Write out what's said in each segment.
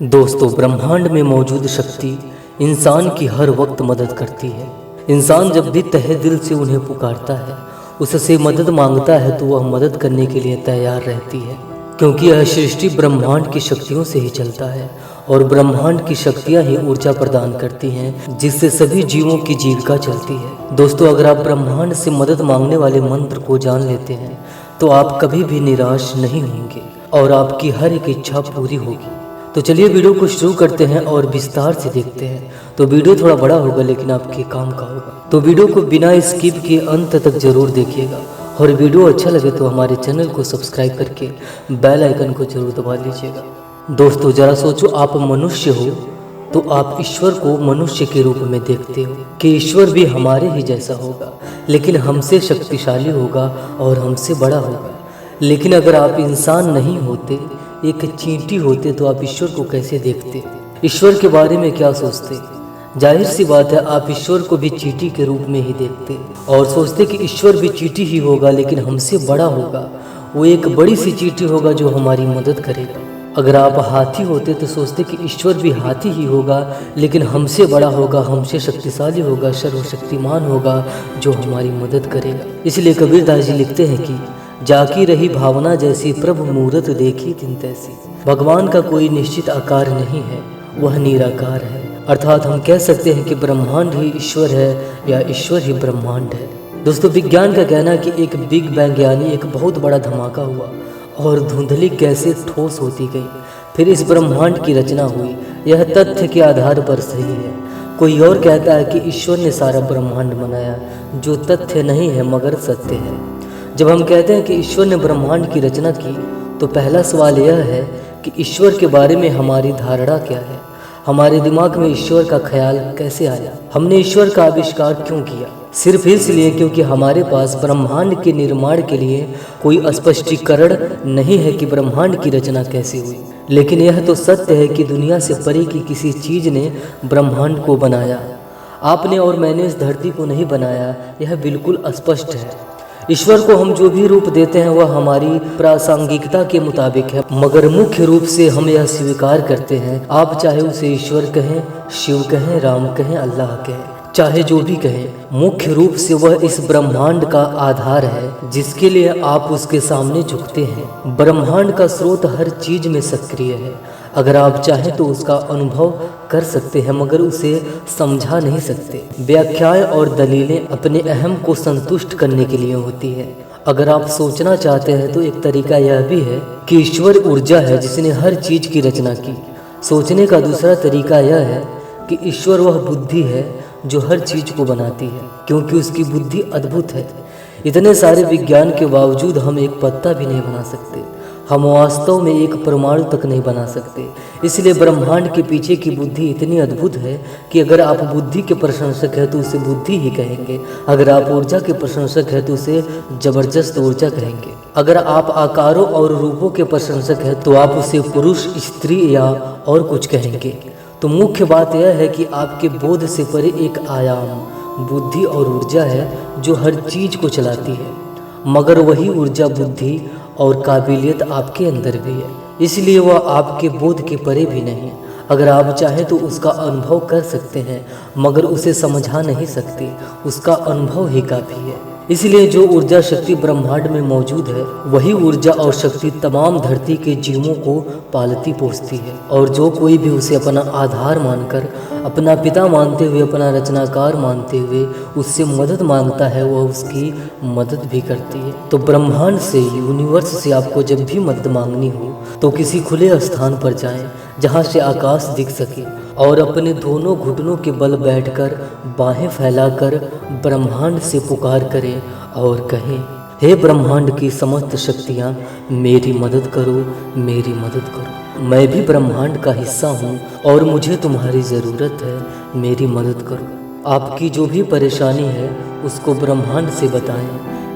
दोस्तों, ब्रह्मांड में मौजूद शक्ति इंसान की हर वक्त मदद करती है। इंसान जब भी तहे दिल से उन्हें पुकारता है, उससे मदद मांगता है, तो वह मदद करने के लिए तैयार रहती है, क्योंकि यह सृष्टि ब्रह्मांड की शक्तियों से ही चलता है और ब्रह्मांड की शक्तियाँ ही ऊर्जा प्रदान करती हैं, जिससे सभी जीवों की जीविका चलती है। दोस्तों, अगर आप ब्रह्मांड से मदद मांगने वाले मंत्र को जान लेते हैं तो आप कभी भी निराश नहीं होंगे और आपकी हर एक इच्छा पूरी होगी। तो चलिए वीडियो को शुरू करते हैं और विस्तार से देखते हैं। तो वीडियो थोड़ा बड़ा होगा लेकिन आपके काम का होगा, तो वीडियो को बिना स्किप के अंत तक जरूर देखिएगा। और वीडियो अच्छा लगे तो हमारे चैनल को सब्सक्राइब करके बेल आइकन को जरूर दबा लीजिएगा। दोस्तों, जरा सोचो, आप मनुष्य हो तो आप ईश्वर को मनुष्य के रूप में देखते हो कि ईश्वर भी हमारे ही जैसा होगा, लेकिन हमसे शक्तिशाली होगा और हमसे बड़ा होगा। लेकिन अगर आप इंसान नहीं होते, एक चींटी होते, तो आप ईश्वर को कैसे देखते? ईश्वर के बारे में क्या सोचते? जाहिर सी बात है, आप ईश्वर को भी चींटी के रूप में ही देखते और सोचते कि ईश्वर भी चींटी ही होगा, लेकिन हमसे बड़ा होगा। वो एक बड़ी सी चींटी होगा जो हमारी मदद करेगा। अगर आप हाथी होते तो सोचते कि ईश्वर भी हाथी ही होगा, लेकिन हमसे बड़ा होगा, हमसे शक्तिशाली होगा, सर्वशक्तिमान होगा, जो हमारी मदद करेगा। इसलिए कबीरदास जी लिखते हैं कि जाकी रही भावना जैसी, प्रभु मूरत देखी तिन तैसी। भगवान का कोई निश्चित आकार नहीं है, वह निराकार है। अर्थात हम कह सकते हैं कि ब्रह्मांड ही ईश्वर है या ईश्वर ही ब्रह्मांड है। दोस्तों, विज्ञान का कहना है कि एक बिग बैंग यानी एक बहुत बड़ा धमाका हुआ और धुंधली गैसें ठोस होती गई, फिर इस ब्रह्मांड की रचना हुई। यह तथ्य के आधार पर सही है। कोई और कहता है कि ईश्वर ने सारा ब्रह्मांड बनाया, जो तथ्य नहीं है मगर सत्य है। जब हम कहते हैं कि ईश्वर ने ब्रह्मांड की रचना की, तो पहला सवाल यह है कि ईश्वर के बारे में हमारी धारणा क्या है? हमारे दिमाग में ईश्वर का ख्याल कैसे आया? हमने ईश्वर का आविष्कार क्यों किया? सिर्फ इसलिए क्योंकि हमारे पास ब्रह्मांड के निर्माण के लिए कोई स्पष्टीकरण नहीं है कि ब्रह्मांड की रचना कैसे हुई। लेकिन यह तो सत्य है कि दुनिया से परे की किसी चीज़ ने ब्रह्मांड को बनाया। आपने और मैंने इस धरती को नहीं बनाया, यह बिल्कुल स्पष्ट है। ईश्वर को हम जो भी रूप देते हैं वह हमारी प्रासंगिकता के मुताबिक है, मगर मुख्य रूप से हम यह स्वीकार करते हैं, आप चाहे उसे ईश्वर कहें, शिव कहें, राम कहें, अल्लाह कहें, चाहे जो भी कहें, मुख्य रूप से वह इस ब्रह्मांड का आधार है जिसके लिए आप उसके सामने झुकते हैं। ब्रह्मांड का स्रोत हर चीज में सक्रिय है। अगर आप चाहें तो उसका अनुभव कर सकते हैं, मगर उसे समझा नहीं सकते। व्याख्याएं और दलीलें अपने अहम को संतुष्ट करने के लिए होती है। अगर आप सोचना चाहते हैं तो एक तरीका यह भी है कि ईश्वर ऊर्जा है जिसने हर चीज की रचना की। सोचने का दूसरा तरीका यह है कि ईश्वर वह बुद्धि है जो हर चीज को बनाती है, क्योंकि उसकी बुद्धि अद्भुत है। इतने सारे विज्ञान के बावजूद हम एक पत्ता भी नहीं बना सकते। हम वास्तव में एक परमाणु तक नहीं बना सकते। इसलिए ब्रह्मांड के पीछे की बुद्धि इतनी अद्भुत है कि अगर आप बुद्धि के प्रशंसक हैं तो उसे बुद्धि ही कहेंगे। अगर आप ऊर्जा के प्रशंसक हैं तो उसे जबरदस्त ऊर्जा कहेंगे। अगर आप आकारों और रूपों के प्रशंसक हैं तो आप उसे पुरुष, स्त्री या और कुछ कहेंगे। तो मुख्य बात यह है कि आपके बोध से परे एक आयाम, बुद्धि और ऊर्जा है जो हर चीज को चलाती है, मगर वही ऊर्जा, बुद्धि और काबिलियत आपके अंदर भी है। इसलिए वह आपके बोध के परे भी नहीं। अगर आप चाहें तो उसका अनुभव कर सकते हैं, मगर उसे समझा नहीं सकते। उसका अनुभव ही काफ़ी है। इसलिए जो ऊर्जा शक्ति ब्रह्मांड में मौजूद है, वही ऊर्जा और शक्ति तमाम धरती के जीवों को पालती पोसती है। और जो कोई भी उसे अपना आधार मानकर, अपना पिता मानते हुए, अपना रचनाकार मानते हुए उससे मदद मांगता है, वह उसकी मदद भी करती है। तो ब्रह्मांड से, यूनिवर्स से आपको जब भी मदद मांगनी हो तो किसी खुले स्थान पर जाएं जहां से आकाश दिख सके और अपने दोनों घुटनों के बल बैठकर बाहें फैलाकर ब्रह्मांड से पुकार करें और कहें, हे ब्रह्मांड की समस्त शक्तियाँ, मेरी मदद करो, मेरी मदद करो। मैं भी ब्रह्मांड का हिस्सा हूँ और मुझे तुम्हारी ज़रूरत है, मेरी मदद करो। आपकी जो भी परेशानी है उसको ब्रह्मांड से बताएं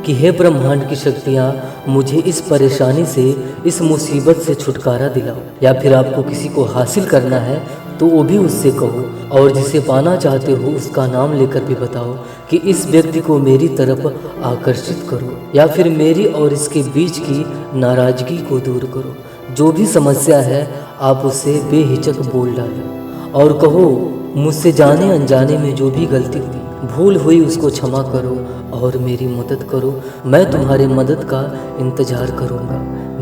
कि हे ब्रह्मांड की शक्तियाँ, मुझे इस परेशानी से, इस मुसीबत से छुटकारा दिलाओ। या फिर आपको किसी को हासिल करना है तो वो भी उससे कहो, और जिसे पाना चाहते हो उसका नाम लेकर भी बताओ कि इस व्यक्ति को मेरी तरफ आकर्षित करो, या फिर मेरी और इसके बीच की नाराजगी को दूर करो। जो भी समस्या है आप उससे बेहिचक बोल डालें और कहो, मुझसे जाने अनजाने में जो भी गलती हुई, भूल हुई उसको क्षमा करो और मेरी मदद करो। मैं तुम्हारी मदद का इंतज़ार करूँगा।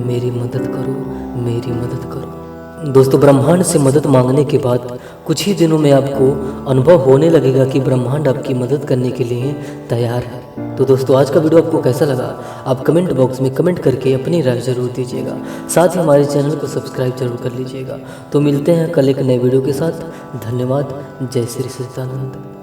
मेरी मदद करो, मेरी मदद करो। दोस्तों, ब्रह्मांड से मदद मांगने के बाद कुछ ही दिनों में आपको अनुभव होने लगेगा कि ब्रह्मांड आपकी मदद करने के लिए तैयार है। तो दोस्तों, आज का वीडियो आपको कैसा लगा आप कमेंट बॉक्स में कमेंट करके अपनी राय जरूर दीजिएगा। साथ ही हमारे चैनल को सब्सक्राइब जरूर कर लीजिएगा। तो मिलते हैं कल एक नए वीडियो के साथ। धन्यवाद। जय श्री सच्चिदानंद।